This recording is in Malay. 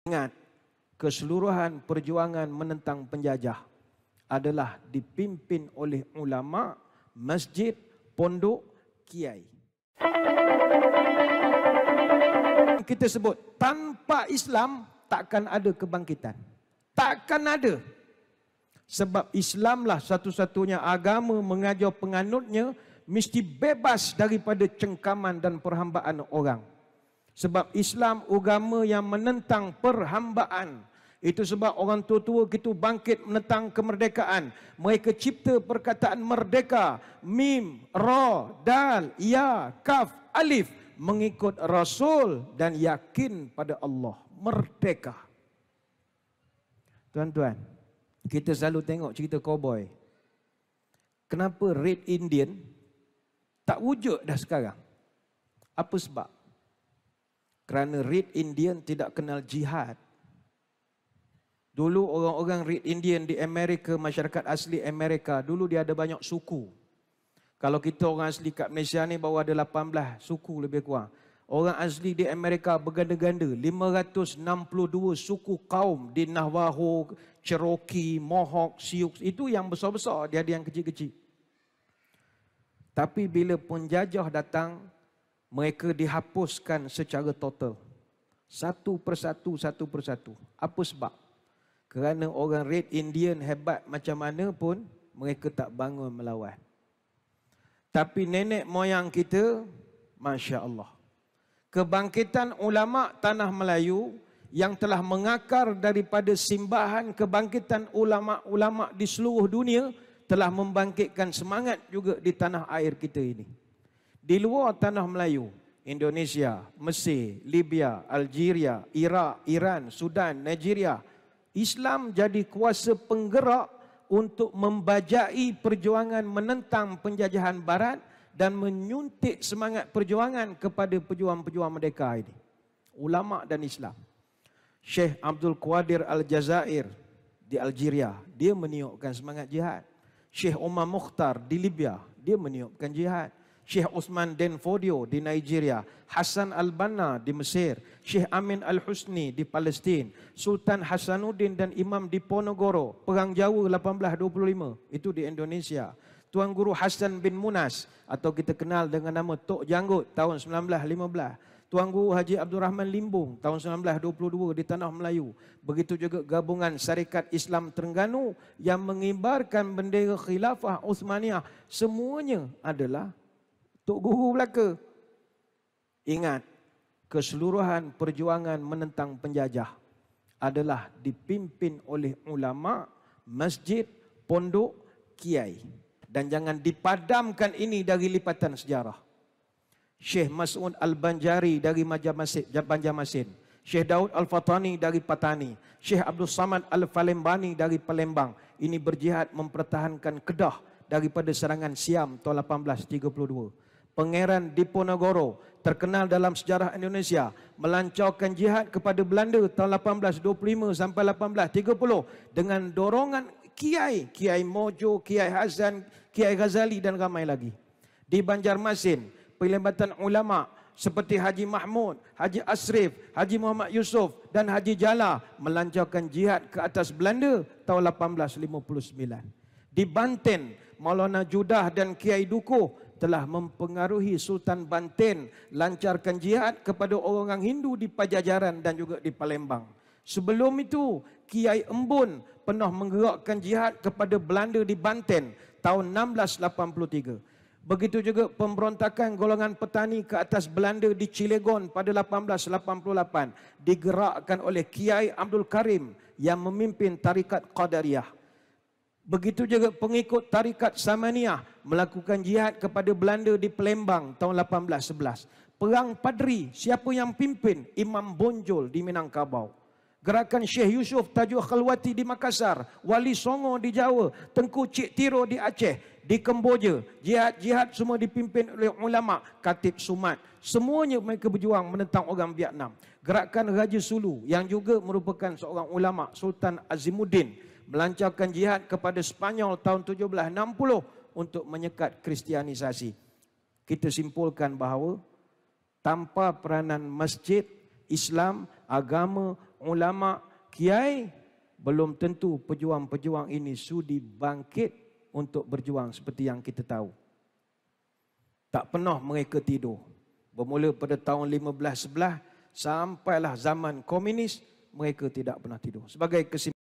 Ingat, keseluruhan perjuangan menentang penjajah adalah dipimpin oleh ulama, masjid, pondok, kiai. Kita sebut, tanpa Islam takkan ada kebangkitan. Takkan ada. Sebab Islamlah satu-satunya agama mengajar penganutnya mesti bebas daripada cengkaman dan perhambaan orang. Sebab Islam agama yang menentang perhambaan. Itu sebab orang tua-tua kita bangkit menentang kemerdekaan. Mereka cipta perkataan merdeka. Mim, ra, dal, ya, kaf, alif. Mengikut Rasul dan yakin pada Allah. Merdeka. Tuan-tuan, kita selalu tengok cerita cowboy. Kenapa Red Indian tak wujud dah sekarang? Apa sebab? Kerana Red Indian tidak kenal jihad. Dulu orang-orang Red Indian di Amerika, masyarakat asli Amerika, dulu dia ada banyak suku. Kalau kita orang asli kat Malaysia ni baru ada 18 suku lebih kurang. Orang asli di Amerika berganda-ganda. 562 suku kaum di Navajo, Cherokee, Mohawk, Sioux. Itu yang besar-besar, dia ada yang kecil-kecil. Tapi bila penjajah datang, mereka dihapuskan secara total. Satu persatu. Apa sebab? Kerana orang Red Indian hebat macam mana pun, mereka tak bangun melawan. Tapi nenek moyang kita, Masya Allah. Kebangkitan ulama' tanah Melayu yang telah mengakar daripada simbahan kebangkitan ulama'-ulama' di seluruh dunia telah membangkitkan semangat juga di tanah air kita ini. Di luar tanah Melayu, Indonesia, Mesir, Libya, Algeria, Iraq, Iran, Sudan, Nigeria, Islam jadi kuasa penggerak untuk membajai perjuangan menentang penjajahan Barat dan menyuntik semangat perjuangan kepada pejuang-pejuang merdeka ini. Ulama' dan Islam. Syekh Abdul Qadir Al-Jazair di Algeria, dia meniupkan semangat jihad. Syekh Omar Mukhtar di Libya, dia meniupkan jihad. Syekh Osman Den Fodio di Nigeria, Hasan Al-Banna di Mesir, Syekh Amin Al-Husni di Palestin, Sultan Hasanuddin dan Imam Diponegoro, Perang Jawa 1825, itu di Indonesia. Tuan Guru Hasan bin Munas, atau kita kenal dengan nama Tok Janggut, tahun 1915. Tuan Guru Haji Abdul Rahman Limbung, tahun 1922 di Tanah Melayu. Begitu juga gabungan Syarikat Islam Terengganu yang mengibarkan bendera Khilafah Uthmaniyah. Semuanya adalah Tok Guru belaka. Ingat, keseluruhan perjuangan menentang penjajah adalah dipimpin oleh ulama, masjid, pondok, kiai. Dan jangan dipadamkan ini dari lipatan sejarah. Syekh Mas'ud Al-Banjari dari Banjarmasin, Syekh Daud Al-Fatani dari Patani, Syekh Abdul Samad Al-Falembani dari Palembang. Ini berjihad mempertahankan Kedah daripada serangan Siam tahun 1832. Pangeran Diponegoro terkenal dalam sejarah Indonesia melancarkan jihad kepada Belanda tahun 1825 sampai 1830 dengan dorongan kiai, Kiai Mojo, Kiai Hazan, Kiai Ghazali dan ramai lagi. Di Banjarmasin, pelibatan ulama seperti Haji Mahmud, Haji Asrif, Haji Muhammad Yusof dan Haji Jala melancarkan jihad ke atas Belanda tahun 1859. Di Banten, Maulana Judah dan Kiai Dukuh telah mempengaruhi Sultan Banten lancarkan jihad kepada orang Hindu di Pajajaran dan juga di Palembang. Sebelum itu, Kiai Embun pernah menggerakkan jihad kepada Belanda di Banten tahun 1683. Begitu juga pemberontakan golongan petani ke atas Belanda di Cilegon pada 1888 digerakkan oleh Kiai Abdul Karim yang memimpin tarikat Qadariyah. Begitu juga pengikut tarikat Samaniyah melakukan jihad kepada Belanda di Palembang tahun 1811. Perang Padri, siapa yang pimpin? Imam Bonjol di Minangkabau. Gerakan Syekh Yusuf Tajuh Khalwati di Makassar, Wali Songo di Jawa, Tengku Cik Tiro di Aceh, di Kemboja. Jihad-jihad semua dipimpin oleh ulama, Khatib Sumat. Semuanya mereka berjuang menentang orang Vietnam. Gerakan Raja Sulu yang juga merupakan seorang ulama, Sultan Azimuddin, melancarkan jihad kepada Spanyol tahun 1760 untuk menyekat kristianisasi. Kita simpulkan bahawa tanpa peranan masjid, Islam, agama, ulama, kiai, belum tentu pejuang-pejuang ini sudi bangkit untuk berjuang seperti yang kita tahu. Tak pernah mereka tidur. Bermula pada tahun 1511 sampailah zaman komunis, mereka tidak pernah tidur. Sebagai kesimpulan,